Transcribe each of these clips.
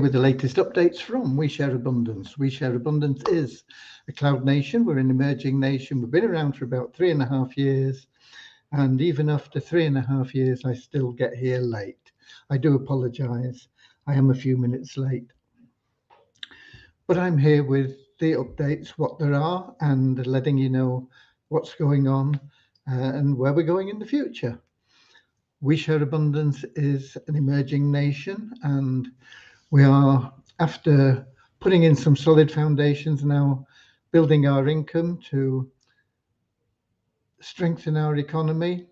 With the latest updates from We Share Abundance. We Share Abundance is a cloud nation. We're an emerging nation. We've been around for about 3.5 years. And even after 3.5 years, I still get here late. I do apologize. I am a few minutes late. But I'm here with the updates, what there are, and letting you know what's going on and where we're going in the future. We Share Abundance is an emerging nation, and we are, after putting in some solid foundations, now building our income to strengthen our economy,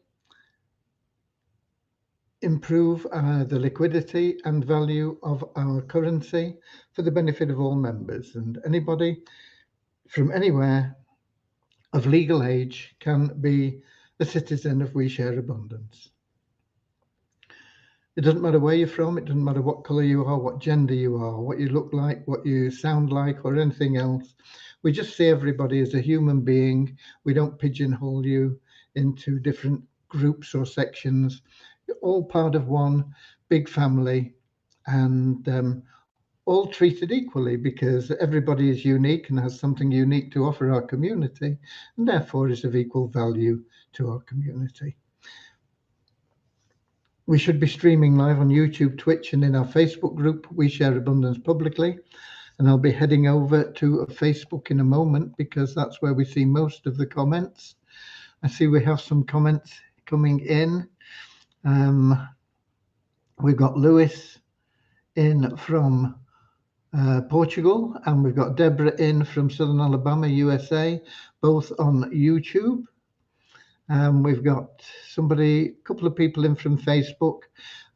improve the liquidity and value of our currency for the benefit of all members. And anybody from anywhere of legal age can be a citizen of We Share Abundance. It doesn't matter where you're from, it doesn't matter what colour you are, what gender you are, what you look like, what you sound like, or anything else. We just see everybody as a human being. We don't pigeonhole you into different groups or sections. You're all part of one big family, and all treated equally, because everybody is unique and has something unique to offer our community, and therefore is of equal value to our community. We should be streaming live on YouTube, Twitch, and in our Facebook group, We Share Abundance Publicly. And I'll be heading over to Facebook in a moment, because that's where we see most of the comments. I see we have some comments coming in. We've got Lewis in from Portugal, and we've got Deborah in from Southern Alabama, USA, both on YouTube. We've got a couple of people in from Facebook.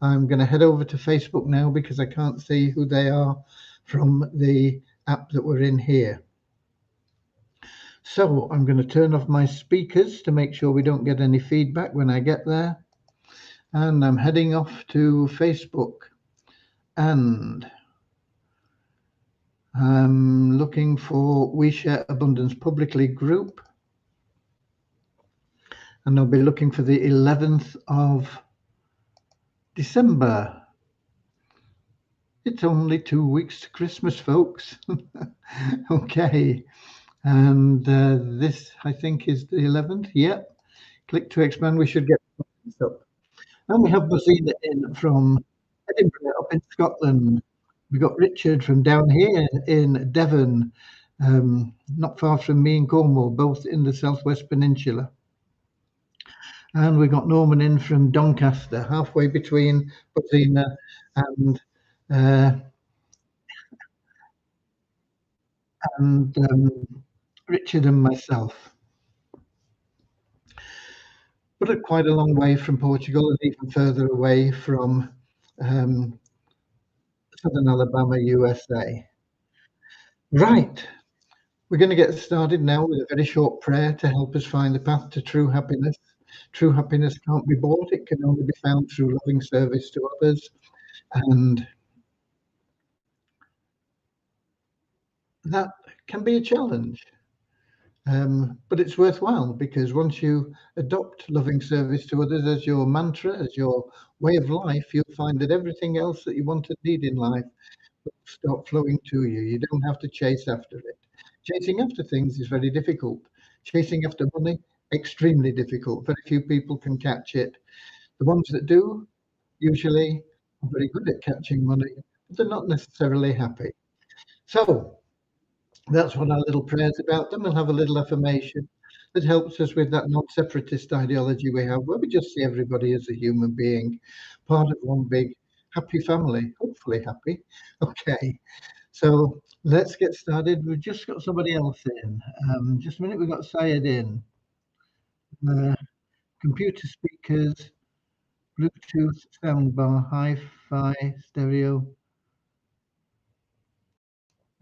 I'm going to head over to Facebook now because I can't see who they are from the app that we're in here. So I'm going to turn off my speakers to make sure we don't get any feedback when I get there. And I'm heading off to Facebook. And I'm looking for We Share Abundance Publicly group. And I'll be looking for the 11th of December. It's only 2 weeks to Christmas, folks. Okay. And this, I think, is the 11th. Yep. Click to expand. We should get this up. And we have Bozina in from Edinburgh, up in Scotland. We've got Richard from down here in Devon, not far from me in Cornwall, both in the Southwest Peninsula. And we got Norman in from Doncaster, halfway between Bozina and Richard and myself. But quite a long way from Portugal, and even further away from Southern Alabama, USA. Right. We're going to get started now with a very short prayer to help us find the path to true happiness. True happiness can't be bought. It can only be found through loving service to others. And that can be a challenge. But it's worthwhile, because once you adopt loving service to others as your mantra, as your way of life, you'll find that everything else that you want and need in life will start flowing to you. You don't have to chase after it. Chasing after things is very difficult. Chasing after money, extremely difficult. Very few people can catch it. The ones that do usually are very good at catching money, but they're not necessarily happy. So that's what our little prayer's about. Then we'll have a little affirmation that helps us with that non-separatist ideology we have, where we just see everybody as a human being, part of one big happy family, hopefully happy. Okay, so let's get started. We've just got somebody else in. Just a minute, we've got Syed in. Computer speakers, Bluetooth, soundbar, hi-fi, stereo.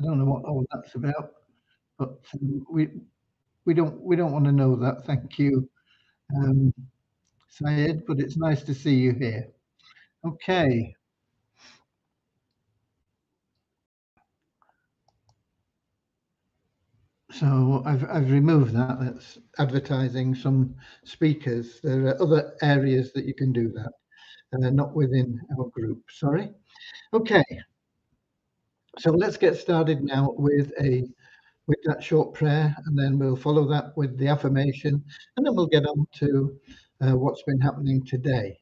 I don't know what all that's about, but we don't want to know that. Thank you, Syed, but it's nice to see you here. Okay. So I've removed that. That's advertising some speakers. There are other areas that you can do that, not within our group. Sorry. Okay. So let's get started now with that short prayer, and then we'll follow that with the affirmation, and then we'll get on to what's been happening today.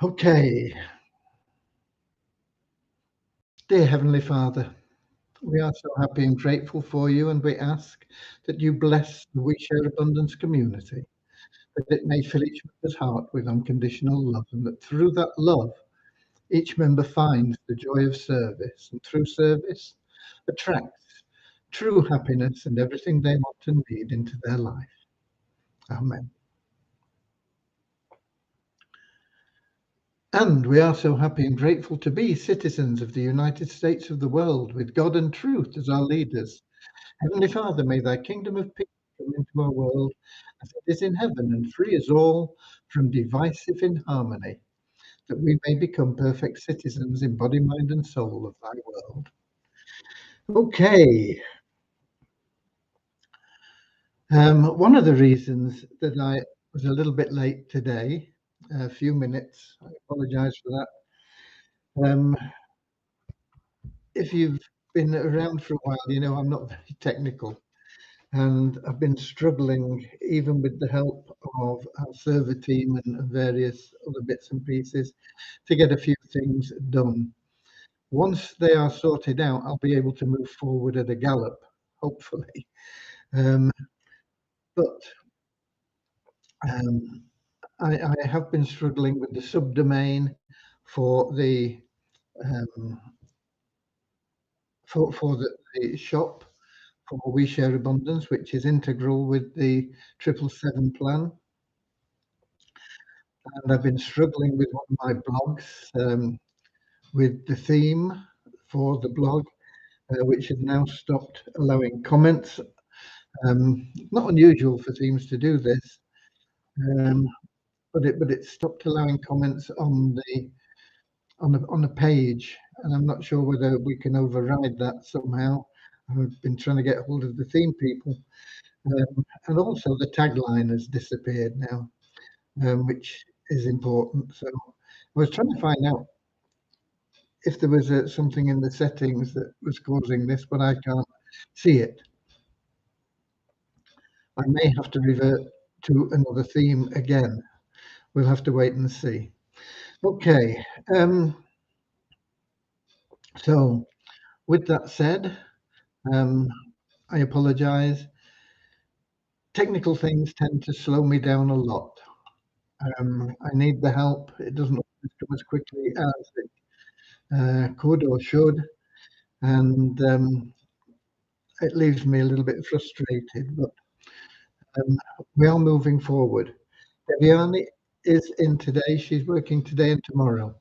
Okay, dear Heavenly Father, we are so happy and grateful for you, and we ask that you bless the We Share Abundance community, that it may fill each member's heart with unconditional love, and that through that love, each member finds the joy of service, and through service, attracts true happiness and everything they want and need into their life. Amen. And we are so happy and grateful to be citizens of the United States of the world, with God and truth as our leaders. Heavenly Father, may thy kingdom of peace come into our world as it is in heaven, and free us all from divisive inharmony, that we may become perfect citizens in body, mind, and soul of thy world. Okay. One of the reasons that I was a little bit late today, a few minutes, I apologize for that. If you've been around for a while, you know I'm not very technical, and I've been struggling, even with the help of our server team and various other bits and pieces, to get a few things done. Once they are sorted out, I'll be able to move forward at a gallop, hopefully. Um, but um, I have been struggling with the subdomain for the um, the shop for We Share Abundance, which is integral with the 777 plan. And I've been struggling with one of my blogs, with the theme for the blog, which has now stopped allowing comments. Not unusual for themes to do this, um, but it stopped allowing comments on the page, and I'm not sure whether we can override that somehow. I've been trying to get hold of the theme people, and also the tagline has disappeared now, which is important. So I was trying to find out if there was something in the settings that was causing this, but I can't see it. I may have to revert to another theme again. We'll have to wait and see. Okay. So with that said, um, I apologize. Technical things tend to slow me down a lot. I need the help. It doesn't always come as quickly as it could or should, and it leaves me a little bit frustrated. But um, we are moving forward. Deviani is in today. She's working today and tomorrow.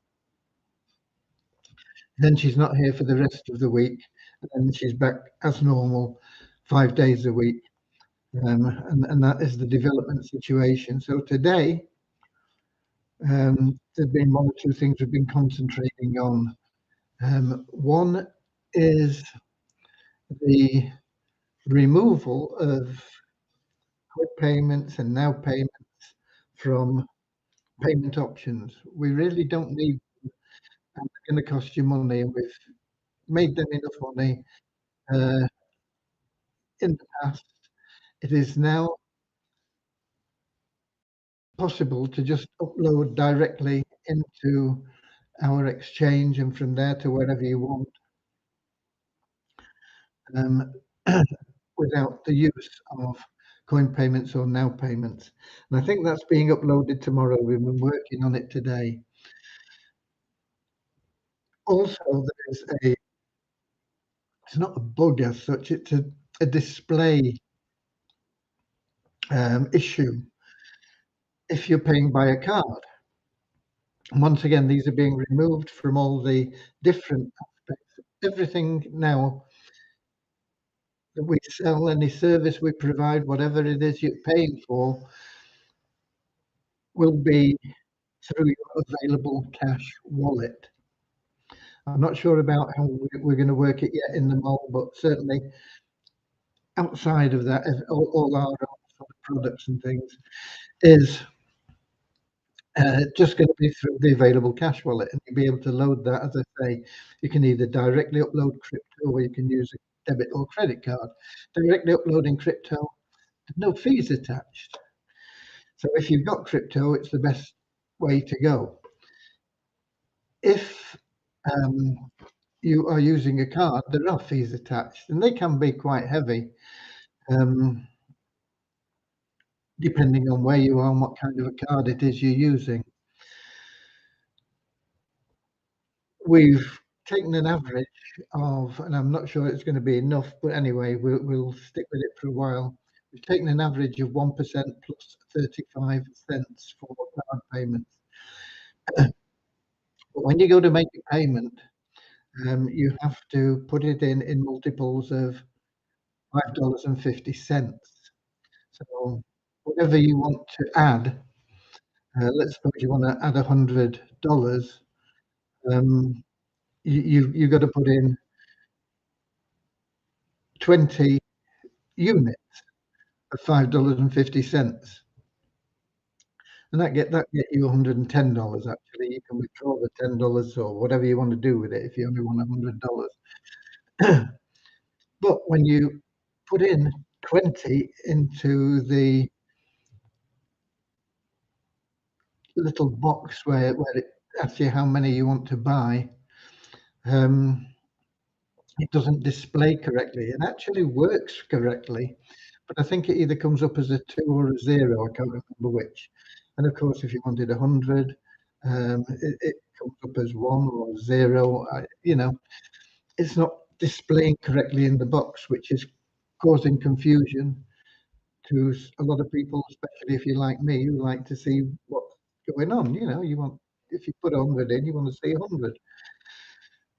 Then she's not here for the rest of the week, and then she's back as normal, 5 days a week. And that is the development situation. So today, there's been one or two things we've been concentrating on. One is the removal of quick payments and now payments from payment options. We really don't need them, and they're going to cost you money, and we've made them enough money uh, in the past. It is now possible to just upload directly into our exchange, and from there to wherever you want, um, without the use of coin payments or now payments. And I think that's being uploaded tomorrow. We've been working on it today. Also, there's it's not a bug as such, it's a display issue if you're paying by a card. And once again, these are being removed from all the different aspects. Everything now that we sell, any service we provide, whatever it is you're paying for, will be through your available cash wallet. I'm not sure about how we're going to work it yet in the mall, but certainly outside of that, all our sort of products and things is just gonna be through the available cash wallet, and you'll be able to load that. As I say, you can either directly upload crypto or you can use a debit or credit card. Directly uploading crypto, there's no fees attached. So if you've got crypto, it's the best way to go. If you are using a card, there are fees attached, and they can be quite heavy, um, depending on where you are and what kind of a card it is you're using. We've taken an average of, and I'm not sure it's gonna be enough, but anyway, we'll stick with it for a while. We've taken an average of 1% plus 35 cents for card payments. But when you go to make a payment, you have to put it in multiples of $5.50. So whatever you want to add, let's suppose you wanna add $100, um, you've got to put in 20 units of $5.50, and that get you $110 actually. You can withdraw the $10 or whatever you want to do with it if you only want $100. But when you put in 20 into the little box where it asks you how many you want to buy, um, it doesn't display correctly. It actually works correctly, but I think it either comes up as a 2 or a 0, I can't remember which. And of course, if you wanted 100, it comes up as 1 or 0. It's not displaying correctly in the box, which is causing confusion to a lot of people, especially if you're like me, who like to see what's going on. If you put 100 in, you want to see 100.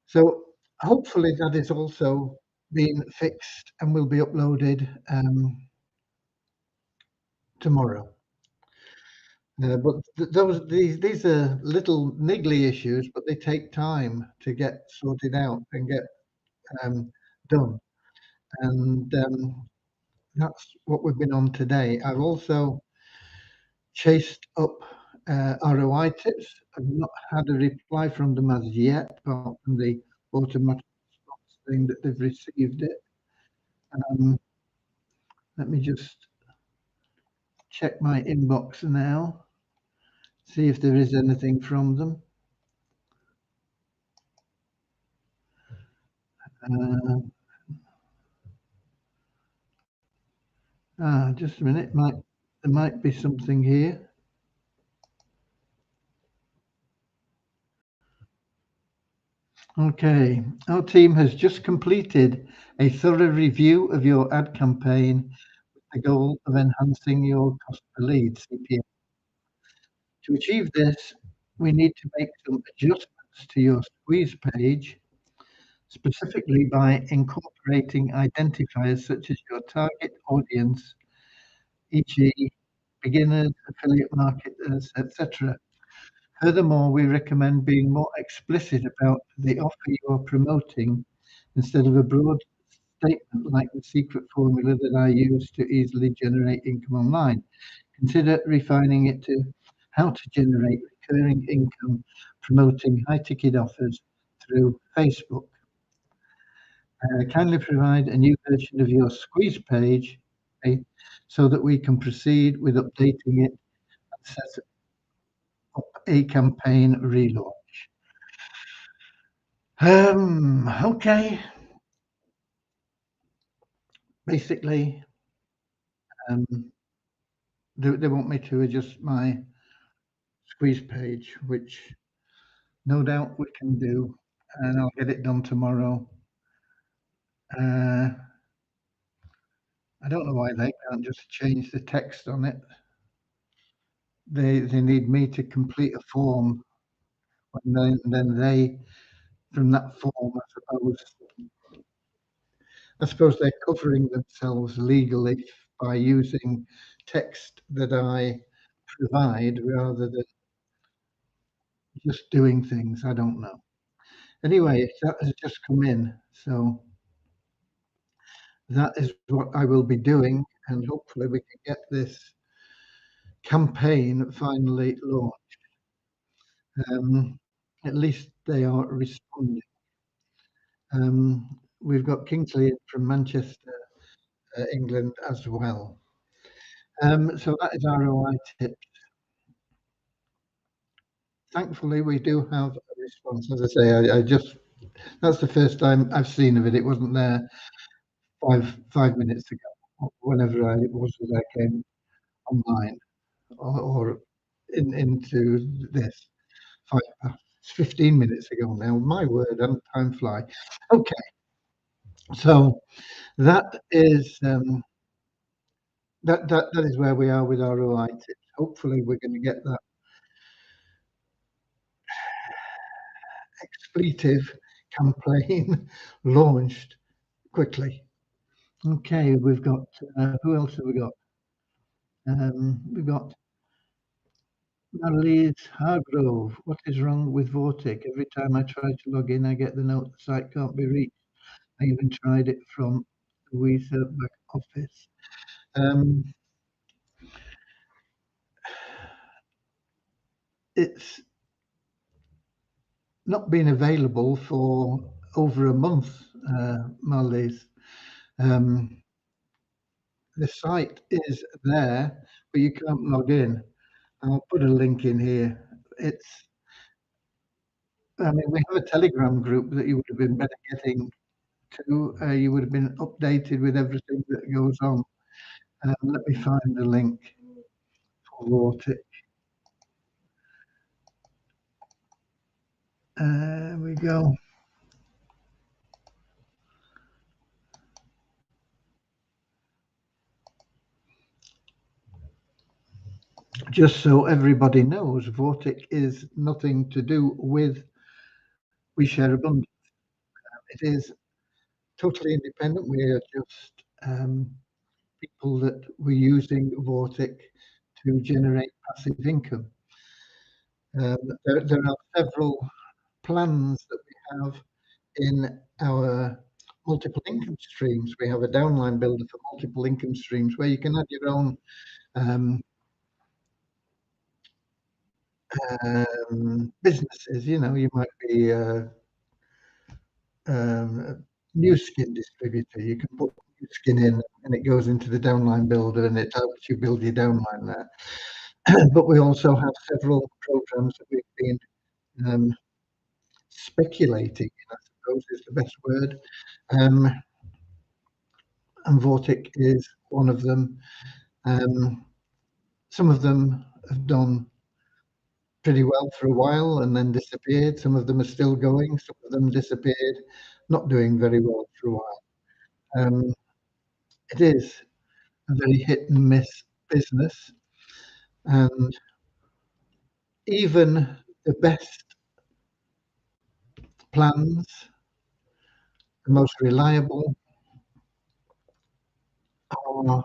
So hopefully that is also being fixed and will be uploaded tomorrow. But these are little niggly issues, but they take time to get sorted out and get done. And that's what we've been on today. I've also chased up ROI tips. I've not had a reply from them as yet, apart from the automatic response saying that they've received it. Let me just check my inbox now, see if there is anything from them. Just a minute. There might be something here. Okay. Our team has just completed a thorough review of your ad campaign with the goal of enhancing your cost per lead, CPM. To achieve this, we need to make some adjustments to your squeeze page, specifically by incorporating identifiers such as your target audience, e.g., beginners, affiliate marketers, etc. Furthermore, we recommend being more explicit about the offer you are promoting instead of a broad statement like the secret formula that I use to easily generate income online. Consider refining it to how to generate recurring income promoting high ticket offers through Facebook. Kindly provide a new version of your squeeze page, okay, so that we can proceed with updating it and set up a campaign relaunch. Okay. Basically, um, they want me to adjust my squeeze page, which no doubt we can do, and I'll get it done tomorrow. I don't know why they can't just change the text on it. They need me to complete a form, and then they, from that form, I suppose they're covering themselves legally by using text that I provide rather than just doing things. I don't know. Anyway, that has just come in, so that is what I will be doing, and hopefully we can get this campaign finally launched. Um, at least they are responding. We've got Kingsley from Manchester, England as well. So that is ROI tips. Thankfully, we do have a response. As I say, I just that's the first time I've seen of it. It wasn't there five minutes ago, whenever it was that I came online or into this. Five, 15 minutes ago now. My word, and time fly. Okay, so that is that is where we are with our ROI tips. Hopefully, we're going to get that expletive campaign launched quickly. Okay, we've got who else have we got? We've got Marlies Hargrove. What is wrong with Vortic? Every time I try to log in, I get the note the site can't be reached. I even tried it from the Weether back office. Um, it's not been available for over a month, Marlies. Um, the site is there, but you can't log in. I'll put a link in here. I mean, we have a Telegram group that you would have been better getting to. You would have been updated with everything that goes on. Let me find the link for Vortic. There we go. Just so everybody knows, Vortic is nothing to do with We Share Abundance. It is totally independent. We are just people that we're using Vortic to generate passive income. There are several plans that we have in our multiple income streams. We have a downline builder for multiple income streams where you can add your own um, businesses. You know, you might be a new skin distributor. You can put new skin in and it goes into the downline builder and it helps you build your downline there. But we also have several programs that we've been um, speculating in, I suppose is the best word. Um, and Vortic is one of them. Um, some of them have done pretty well for a while and then disappeared. Some of them are still going. Some of them disappeared, not doing very well for a while. Um, it is a very hit and miss business, and even the best plans, the most reliable, are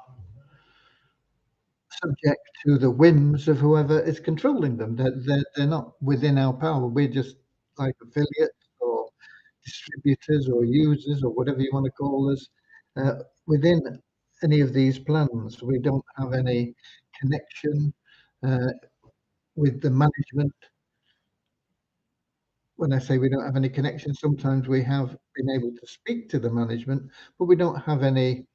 subject to the whims of whoever is controlling them. They're not within our power. We're just like affiliates or distributors or users or whatever you want to call us. Within any of these plans, we don't have any connection uh, with the management. When I say we don't have any connection, sometimes we have been able to speak to the management, but we don't have any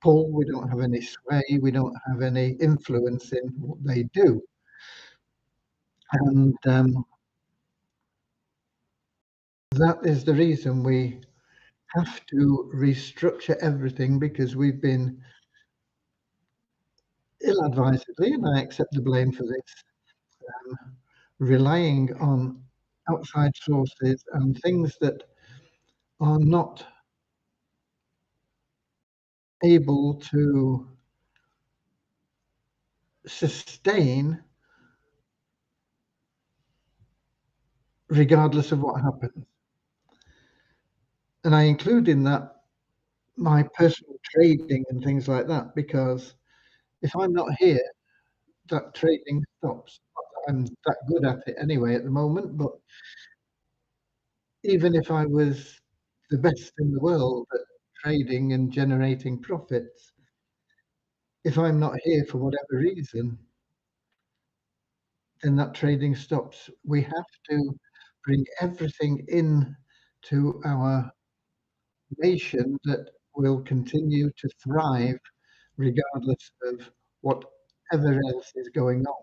pull, we don't have any sway, we don't have any influence in what they do. And that is the reason we have to restructure everything because we've been ill advisedly, and I accept the blame for this, relying on outside sources and things that are not able to sustain regardless of what happens. And I include in that my personal trading and things like that, because if I'm not here, that trading stops. Not that I'm that good at it anyway at the moment, but even if I was the best in the world at trading and generating profits, if I'm not here for whatever reason, then that trading stops. We have to bring everything in to our nation that will continue to thrive regardless of whatever else is going on.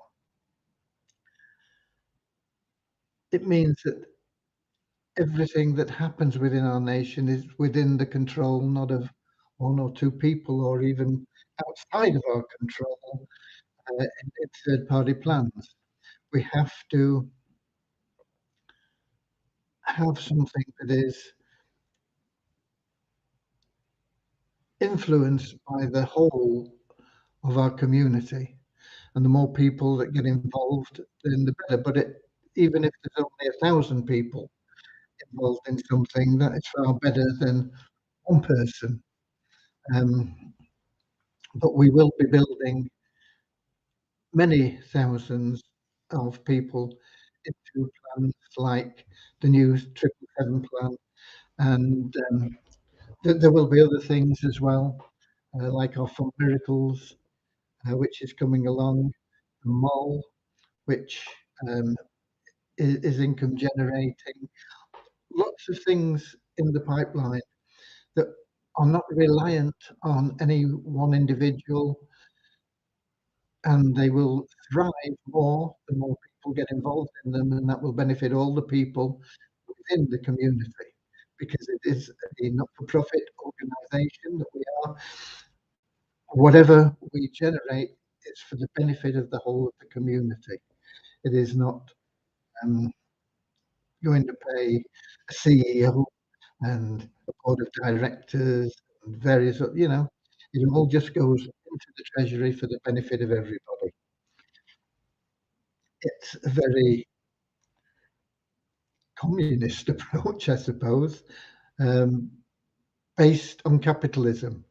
It means that everything that happens within our nation is within the control not of one or two people or even outside of our control in third party plans. We have to have something that is influenced by the whole of our community. And the more people that get involved, then the better. But even if there's only 1,000 people involved in something, that is far better than one person. Um, but we will be building many thousands of people into plans like the new 777 plan, and there will be other things as well, like our Fund Miracles, which is coming along, the mall, which um, is income generating. Lots of things in the pipeline that are not reliant on any one individual, and they will thrive more the more people get involved in them, and that will benefit all the people within the community because it is a not-for-profit organisation that we are. Whatever we generate is for the benefit of the whole of the community. It is not um, going to pay a CEO and a board of directors and various, it all just goes into the treasury for the benefit of everybody. It's a very communist approach, I suppose, um, based on capitalism.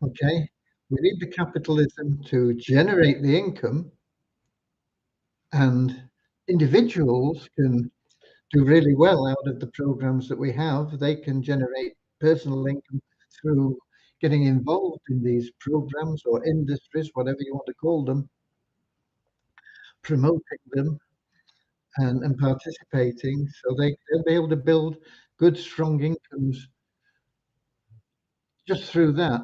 Okay, we need the capitalism to generate the income, and individuals can do really well out of the programs that we have. They can generate personal income through getting involved in these programs or industries, whatever you want to call them, promoting them and participating. So they'll be able to build good, strong incomes just through that.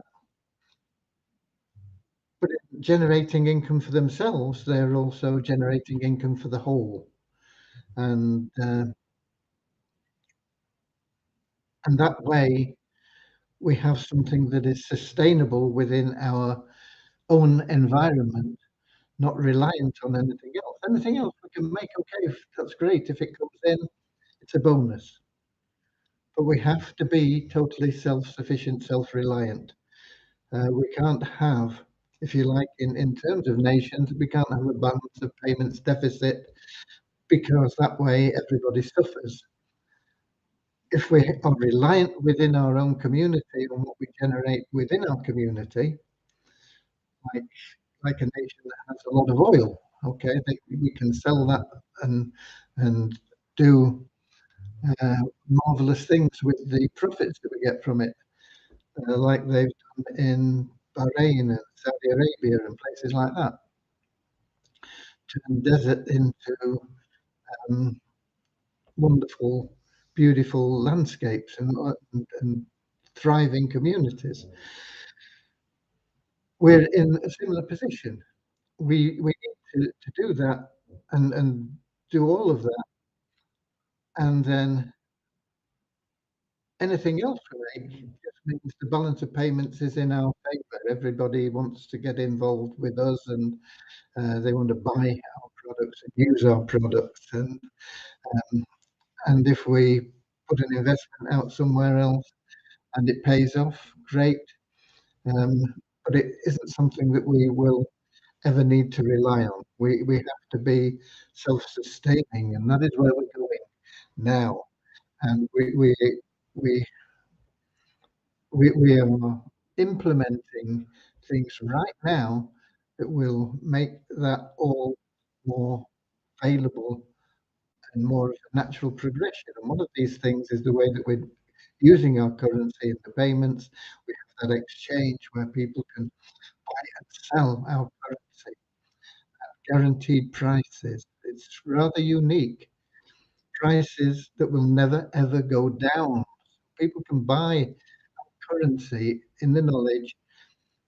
But generating income for themselves, they're also generating income for the whole. And and that way we have something that is sustainable within our own environment, not reliant on anything else. Anything else we can make, okay, if that's great. If it comes in, it's a bonus. But we have to be totally self-sufficient, self-reliant. We can't have, if you like, in terms of nations, we can't have a balance of payments deficit because that way everybody suffers. If we are reliant within our own community on what we generate within our community, like like a nation that has a lot of oil, okay, we can sell that and do marvelous things with the profits that we get from it, like they've done in Bahrain and Saudi Arabia and places like that, turn desert into um, wonderful, beautiful landscapes and thriving communities. We're in a similar position. We need to do that and do all of that, and then anything else we make just means the balance of payments is in our favor. Everybody wants to get involved with us, and they want to buy our products and use our products, um, and if we put an investment out somewhere else and it pays off, great. Um, but it isn't something that we will ever need to rely on. We have to be self-sustaining, and that is where we're going now. And we we are implementing things right now that will make that all more available and more of a natural progression. And one of these things is the way that we're using our currency in the payments. We have that exchange where people can buy and sell our currency at guaranteed prices. It's rather unique. Prices that will never ever go down. People can buy currency in the knowledge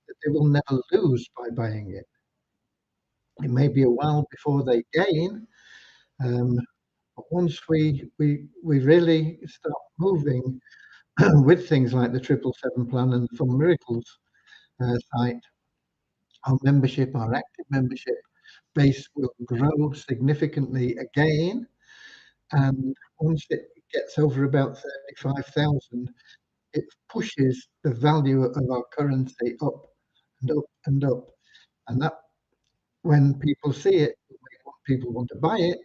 that they will never lose by buying it. It may be a while before they gain, um, but once we really start moving with things like the 777 plan and the Fund Miracles site, our membership, our active membership base will grow significantly again. And once it gets over about 35,000, it pushes the value of our currency up and up and up. And that, when people see it, people want to buy it.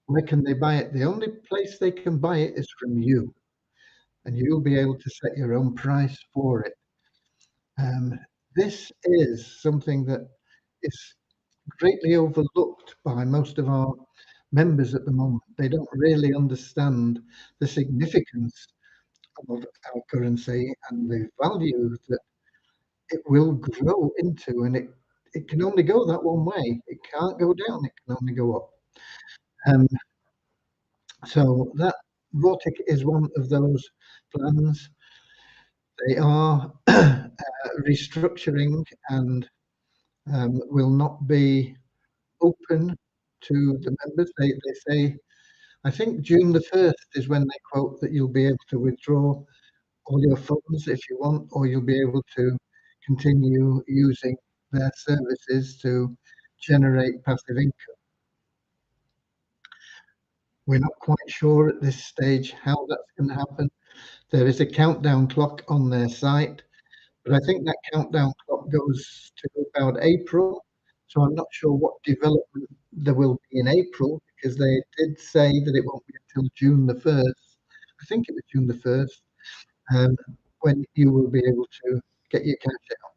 Where can they buy it? The only place they can buy it is from you, and you'll be able to set your own price for it. Um, this is something that is greatly overlooked by most of our members at the moment. They don't really understand the significance of our currency and the value that it will grow into, and it can only go that one way. It can't go down, it can only go up. Um, so that Vortic is one of those plans. They are restructuring and will not be open to the members. They say, I think June the 1st is when they quote that you'll be able to withdraw all your funds if you want, or you'll be able to continue using their services to generate passive income. We're not quite sure at this stage how that's going to happen. There is a countdown clock on their site, but I think that countdown clock goes to about April. So I'm not sure what development there will be in April, because they did say that it won't be until June the 1st. I think it was June the 1st, when you will be able to get your cash out.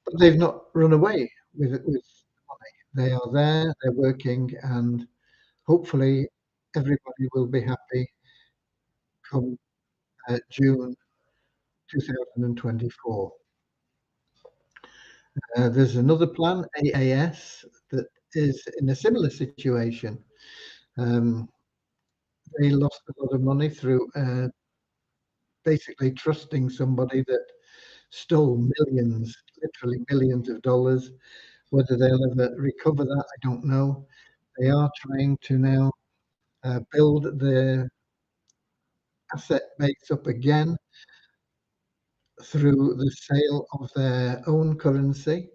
But they've not run away with money. They are there, they're working, and hopefully everybody will be happy come June 2024. There's another plan, AAS, that is in a similar situation. Um, they lost a lot of money through basically trusting somebody that stole millions, literally millions of dollars. Whether they'll ever recover that, I don't know. They are trying to now build their asset base up again through the sale of their own currency,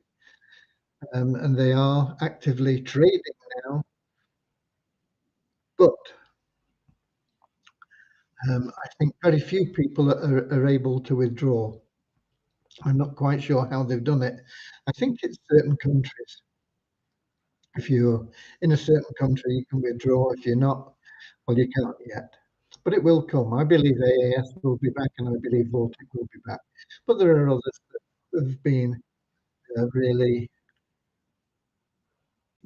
and they are actively trading now. But I think very few people are able to withdraw. I'm not quite sure how they've done it. I think it's certain countries. If you're in a certain country, you can withdraw. If you're not, well, you can't yet. But it will come. I believe AAS will be back, and I believe Vortic will be back. But there are others that have been really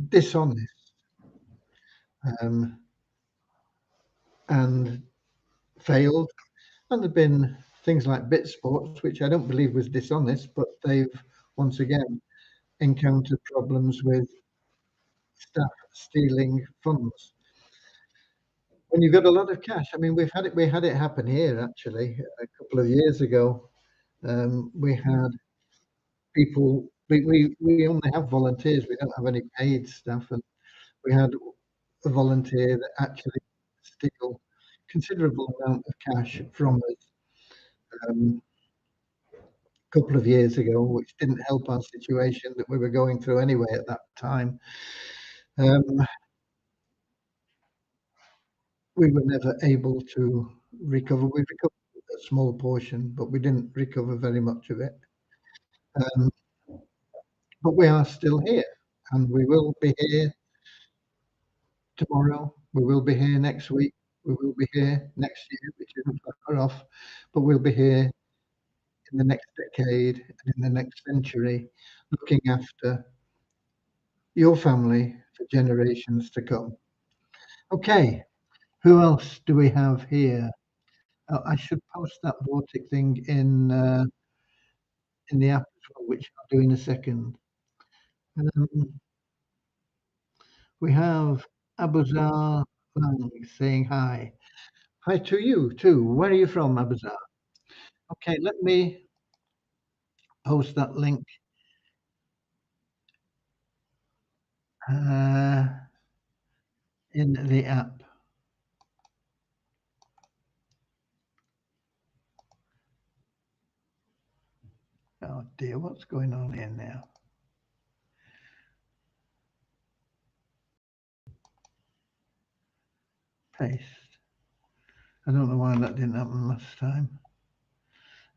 dishonest, um, and failed. And there've been things like BitSports, which I don't believe was dishonest, but they've once again encountered problems with staff stealing funds. When you've got a lot of cash, I mean, we had it happen here actually a couple of years ago. We had people. We only have volunteers. We don't have any paid staff, and we had a volunteer that actually steal considerable amount of cash from us a couple of years ago, which didn't help our situation that we were going through anyway at that time. Um, we were never able to recover. We recovered a small portion, but we didn't recover very much of it. Um, but we are still here, and we will be here tomorrow. We will be here next week. We will be here next year, which isn't far off, but we'll be here in the next decade and in the next century, looking after your family for generations to come. Okay, who else do we have here? I should post that Vortic thing in the app as well, which I'll do in a second. Um, We have Abuzar Lang saying hi. Hi to you too. Where are you from, Abuzar? Okay, let me post that link uh, in the app. Oh dear, what's going on here now? Paste. I don't know why that didn't happen last time.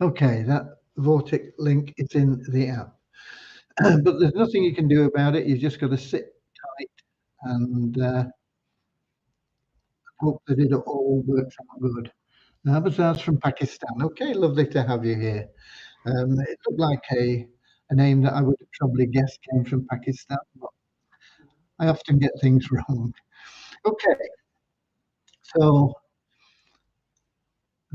Okay, that Vortic link is in the app. But there's nothing you can do about it. You've just got to sit tight and hope that it all works out good. Abazar's from Pakistan. Okay, lovely to have you here. It looked like a name that I would probably guess came from Pakistan, but I often get things wrong. Okay, so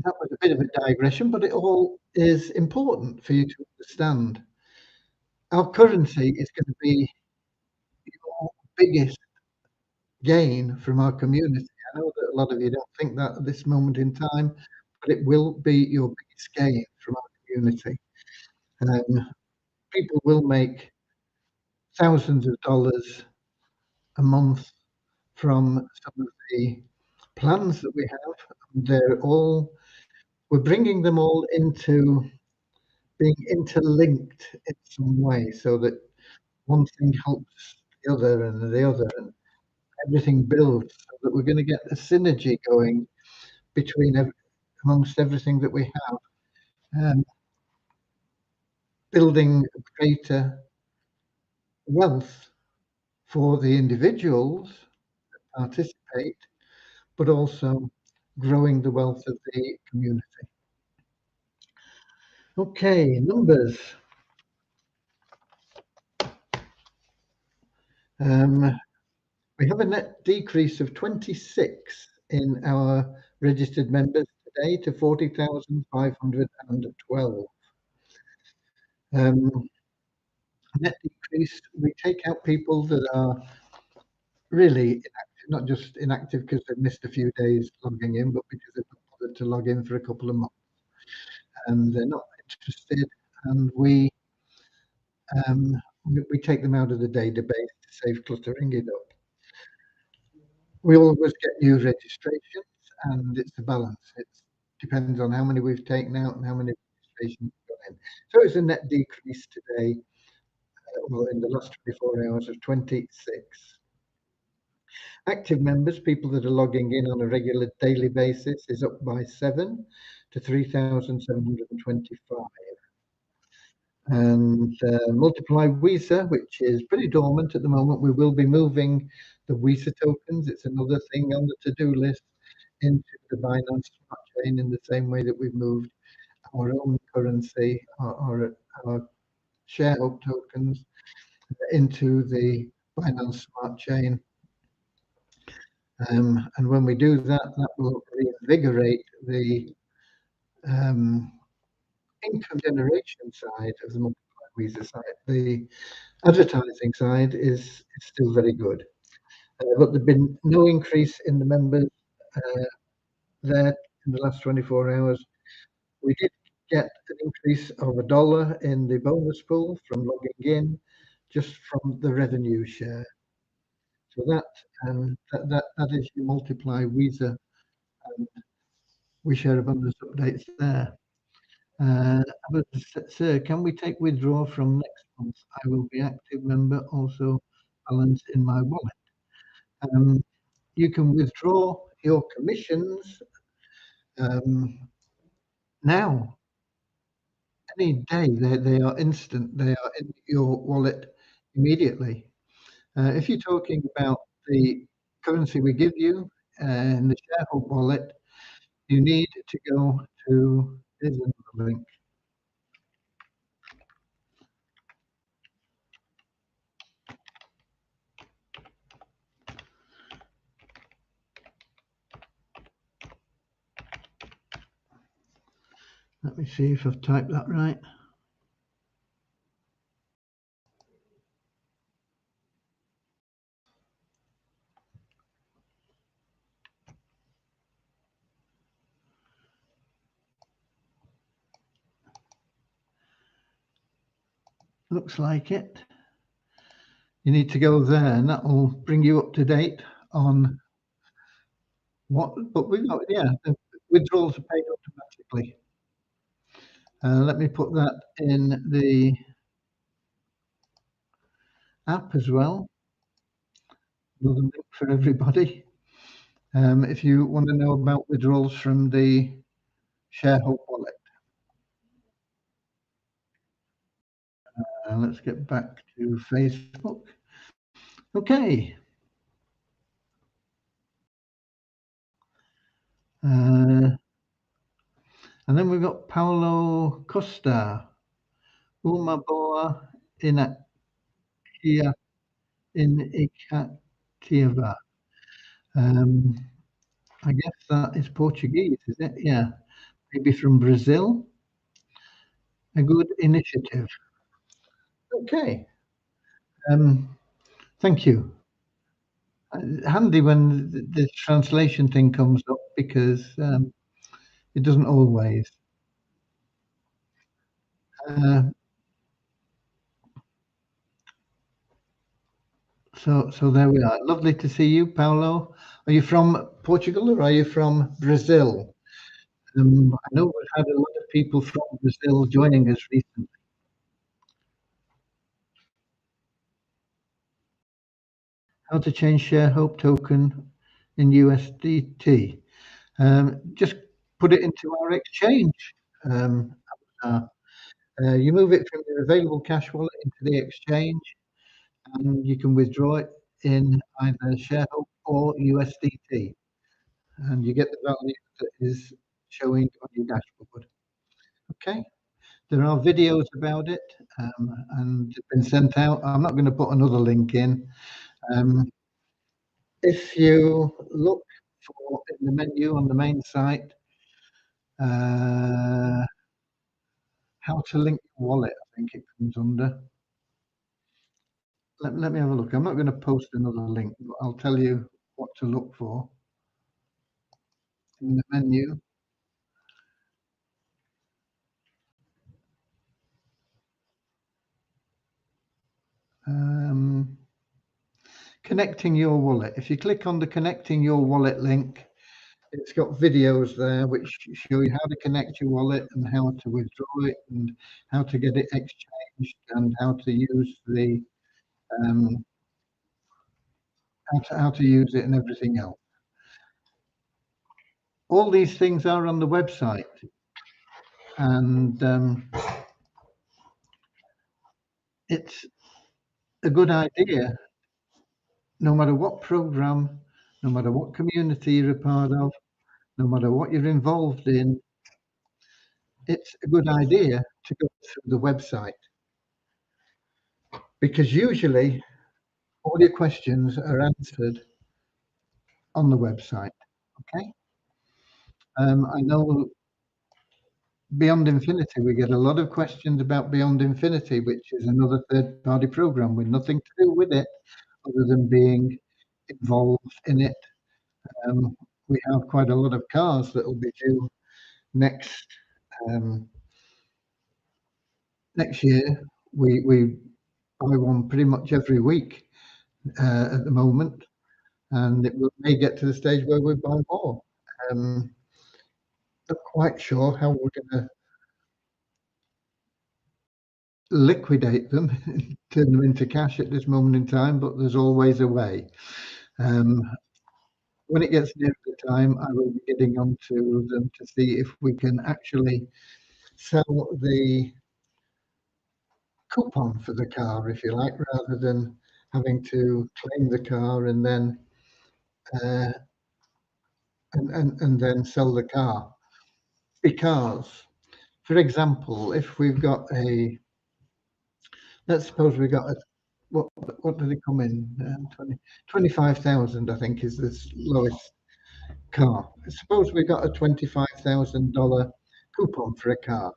that was a bit of a digression, but it all is important for you to understand. Our currency is going to be your biggest gain from our community. I know that a lot of you don't think that at this moment in time, but it will be your biggest gain from our community. People will make thousands of dollars a month from some of the plans that we have. We're bringing them all into being interlinked in some way so that one thing helps the other and the other, and everything builds so that we're going to get a synergy going amongst everything that we have, building greater wealth for the individuals that participate, but also growing the wealth of the community. Okay, numbers. Um, we have a net decrease of 26 in our registered members today to 40,512. Net decrease, we take out people that are really inactive, not just inactive because they've missed a few days logging in, but because they've not bothered to log in for a couple of months and they're not interested, and um, we take them out of the database to save cluttering it up. We always get new registrations, and it's a balance. It depends on how many we've taken out and how many registrations we've got in. So it's a net decrease today, well, in the last 24 hours of 26. Active members, people that are logging in on a regular daily basis, is up by 7 to 3,725. And Multiply Visa, which is pretty dormant at the moment. We will be moving the Visa tokens. It's another thing on the to-do list into the Binance Smart Chain in the same way that we've moved our own currency, our ShareHub tokens into the Binance Smart Chain. And when we do that, that will reinvigorate the income generation side of the Multiply Visa side. The advertising side is still very good, but there's been no increase in the members there in the last 24 hours. We did get an increase of $1 in the bonus pool from logging in, just from the revenue share. So that is your Multiply Visa, and we share abundance updates there. Sir, can we take withdrawal from next month? I will be active member, also balance in my wallet. You can withdraw your commissions now, any day. They are instant. They are in your wallet immediately. If you're talking about the currency we give you in the ShareHub wallet, you need to go to, here's another link. Let me see if I've typed that right. Looks like it. You need to go there, and that will bring you up to date on what. But we've got, yeah, the withdrawals are paid automatically. Let me put that in the app as well. Another link for everybody. If you want to know about withdrawals from the ShareHope wallet. Let's get back to Facebook. Okay. And then we've got Paulo Costa, Umaboa Inakia in Ikatieva. I guess that is Portuguese, is it? Yeah. Maybe from Brazil. A good initiative. Okay. Thank you. Handy when the translation thing comes up because it doesn't always. So there we are. Lovely to see you, Paulo. Are you from Portugal or are you from Brazil? I know we've had a lot of people from Brazil joining us recently. How to change ShareHope token in USDT? Just put it into our exchange. You move it from your available cash wallet into the exchange, and you can withdraw it in either ShareHope or USDT, and you get the value that is showing on your dashboard. Okay, there are videos about it, and it's been sent out. I'm not going to put another link in. If you look for in the menu on the main site, how to link your wallet, I think it comes under. Let me have a look. I'm not going to post another link, but I'll tell you what to look for in the menu. Connecting your wallet. If you click on the connecting your wallet link, it's got videos there which show you how to connect your wallet and how to withdraw it and how to get it exchanged and how to use the how to use it and everything else. All these things are on the website, and it's a good idea. No matter what program, no matter what community you're a part of, no matter what you're involved in, it's a good idea to go through the website because usually all your questions are answered on the website. Okay. I know Beyond Infinity, we get a lot of questions about Beyond Infinity, which is another third party program with nothing to do with it other than being involved in it. We have quite a lot of cars that will be due next next year. We buy one pretty much every week at the moment, and it may get to the stage where we buy more. Not quite sure how we're going to liquidate them, turn them into cash at this moment in time, but there's always a way. When it gets near the time, I will be getting onto them to see if we can actually sell the coupon for the car, if you like, rather than having to claim the car and then uh, and then sell the car. Because, for example, if we've got a, let's suppose we got a, what do they come in? 25,000, I think, is the lowest car. Suppose we got a $25,000 coupon for a car.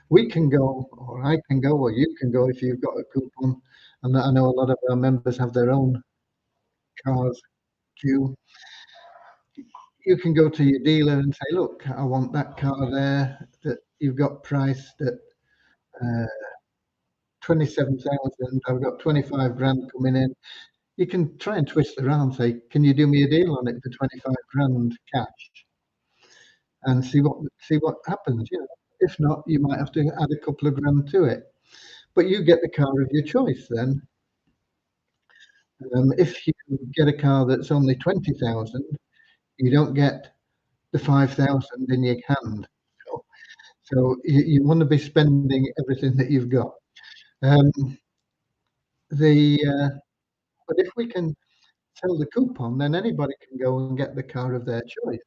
We can go, or I can go, or you can go if you've got a coupon. And I know a lot of our members have their own cars due. You can go to your dealer and say, look, I want that car there that you've got priced at 27,000, I've got 25 grand coming in. You can try and twist it around, say, "Can you do me a deal on it for 25 grand cash?" And see what happens, you know. If not, you might have to add a couple of grand to it. But you get the car of your choice then. If you get a car that's only 20,000, you don't get the 5,000 in your hand. So you wanna be spending everything that you've got. Um, the but if we can sell the coupon, then anybody can go and get the car of their choice.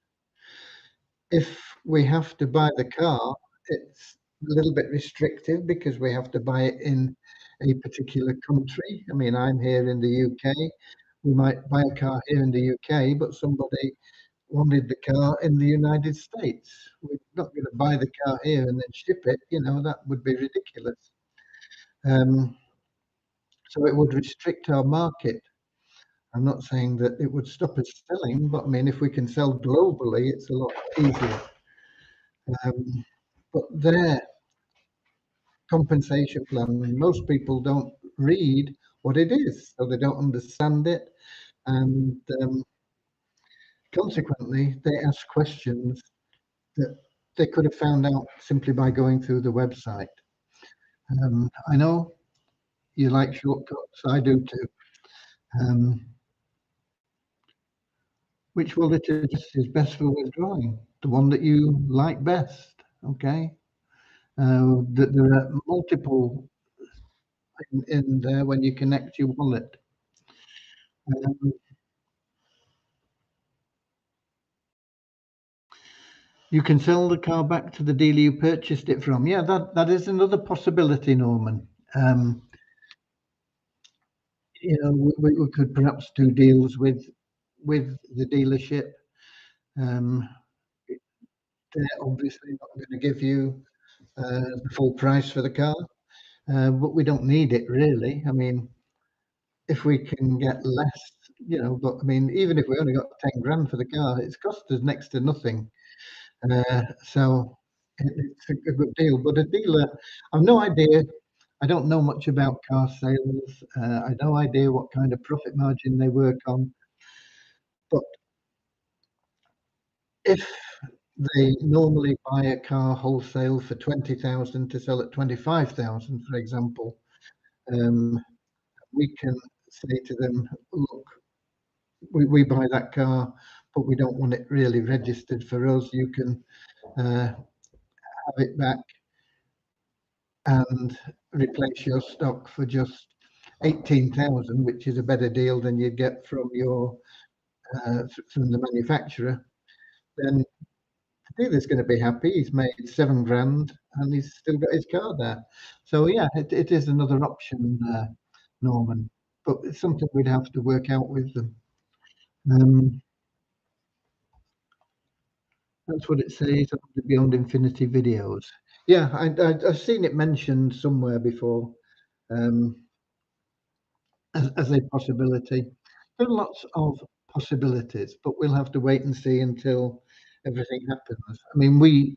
If we have to buy the car, it's a little bit restrictive because we have to buy it in a particular country. I mean, I'm here in the UK. We might buy a car here in the UK, but somebody wanted the car in the United States. We're not gonna buy the car here and then ship it, you know, that would be ridiculous. Um, so it would restrict our market. I'm not saying that it would stop us selling, but I mean, if we can sell globally, it's a lot easier. Um, but their compensation plan, most people don't read what it is, so they don't understand it, and consequently, they ask questions that they could have found out simply by going through the website. I know you like shortcuts, I do too. Um, which wallet is best for withdrawing? The one that you like best, okay? There are multiple in there when you connect your wallet. Um, you can sell the car back to the dealer you purchased it from. Yeah, that is another possibility, Norman. You know, we could perhaps do deals with the dealership. Um, they're obviously not going to give you the full price for the car, but we don't need it really. I mean, if we can get less, you know, but I mean, even if we only got 10 grand for the car, it's cost us next to nothing. So it's a good deal. But a dealer, I've no idea. I don't know much about car sales. I no idea what kind of profit margin they work on. But if they normally buy a car wholesale for 20,000 to sell at 25,000, for example, um, we can say to them, look, we buy that car, but we don't want it really registered for us. You can have it back and replace your stock for just 18,000, which is a better deal than you'd get from your from the manufacturer. Then the dealer's going to be happy. He's made 7 grand and he's still got his car there. So yeah, it is another option, Norman, but it's something we'd have to work out with them. Um, that's what it says on the Beyond Infinity videos. Yeah, I've seen it mentioned somewhere before, um, as a possibility. There are lots of possibilities, but we'll have to wait and see until everything happens. I mean, we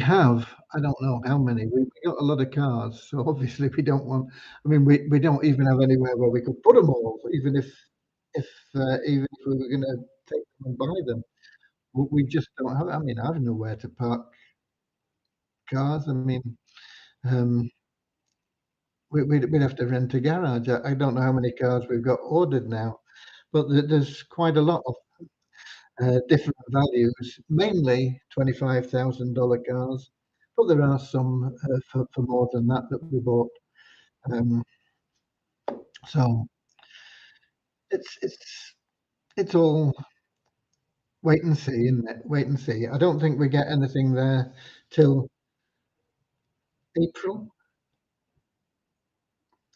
have, I don't know how many. We got a lot of cars, so obviously we don't want. I mean, we don't even have anywhere where we could put them all, even if we were gonna take them and buy them. We just don't have. I mean, I have nowhere to park cars. I mean, um, we'd have to rent a garage. I don't know how many cars we've got ordered now, but there's quite a lot of different values, mainly $25,000 cars, but there are some for more than that that we bought. Um, so it's it's all wait and see, isn't it? Wait and see. I don't think we get anything there till April.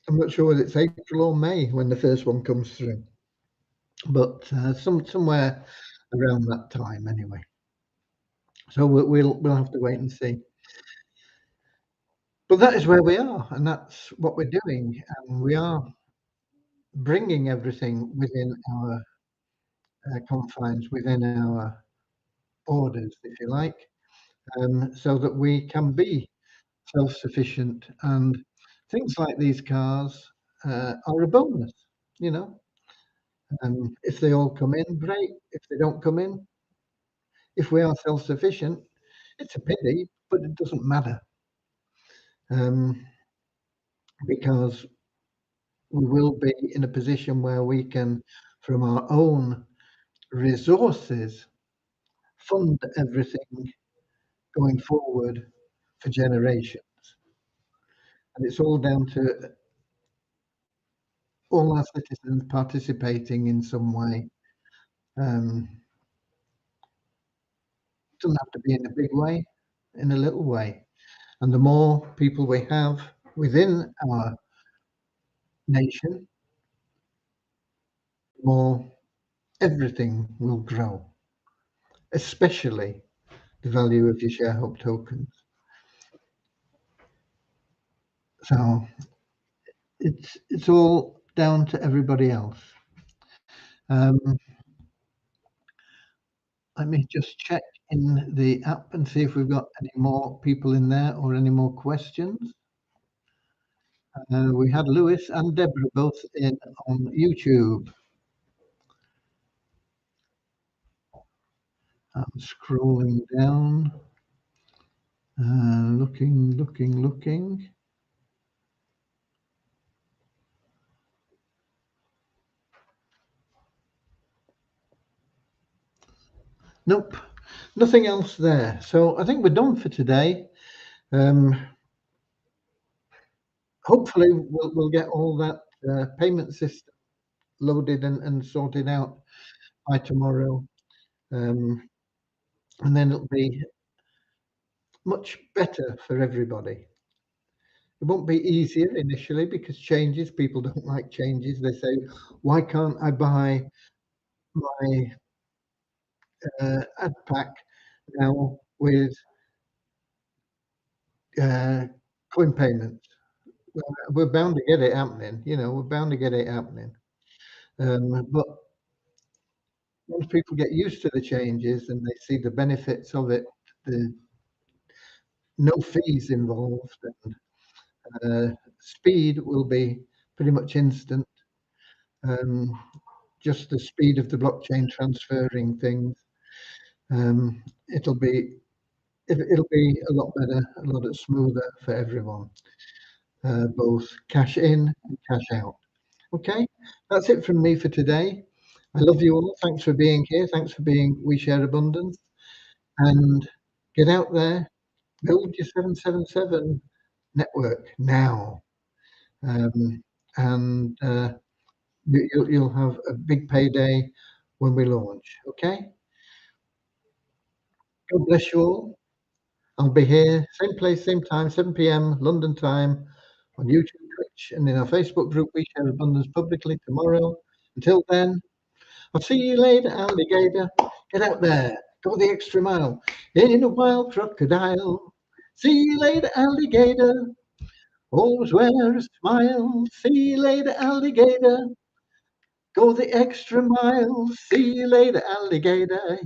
I'm not sure whether it's April or May when the first one comes through, but somewhere around that time anyway. So we'll have to wait and see. But that is where we are, and that's what we're doing, and we are bringing everything within our confines, within our orders, if you like, so that we can be self-sufficient, and things like these cars are a bonus, you know. If they all come in, great. If they don't come in, if we are self-sufficient, it's a pity, but it doesn't matter, um, because we will be in a position where we can, from our own resources, fund everything going forward for generations. And it's all down to all our citizens participating in some way. Doesn't have to be in a big way, in a little way. And the more people we have within our nation, the more everything will grow, especially the value of your ShareHub tokens. So it's all down to everybody else. Um, Let me just check in the app and see if we've got any more people in there or any more questions. We had Lewis and Deborah both in on YouTube. I'm scrolling down, looking. Nope, nothing else there. So I think we're done for today. Hopefully we'll get all that payment system loaded and sorted out by tomorrow. And then it'll be much better for everybody. It won't be easier initially because people don't like changes. They say, why can't I buy my ad pack now with coin payments? Well, we're bound to get it happening, we're bound to get it happening. But once people get used to the changes and they see the benefits of it, the no fees involved, and speed will be pretty much instant. Just the speed of the blockchain transferring things. It'll be a lot better, a lot smoother for everyone, both cash in and cash out. Okay, that's it from me for today. I love you all. Thanks for being here. Thanks for being We Share Abundance. And get out there, build your 777 network now. And you'll have a big payday when we launch. Okay. God bless you all. I'll be here, same place, same time, 7 p.m. London time on YouTube, Twitch, and in our Facebook group, We Share Abundance publicly tomorrow. Until then, I'll see you later, alligator. Get out there, go the extra mile in a wild crocodile. See you later, alligator. Always wear a smile. See you later, alligator. Go the extra mile. See you later, alligator.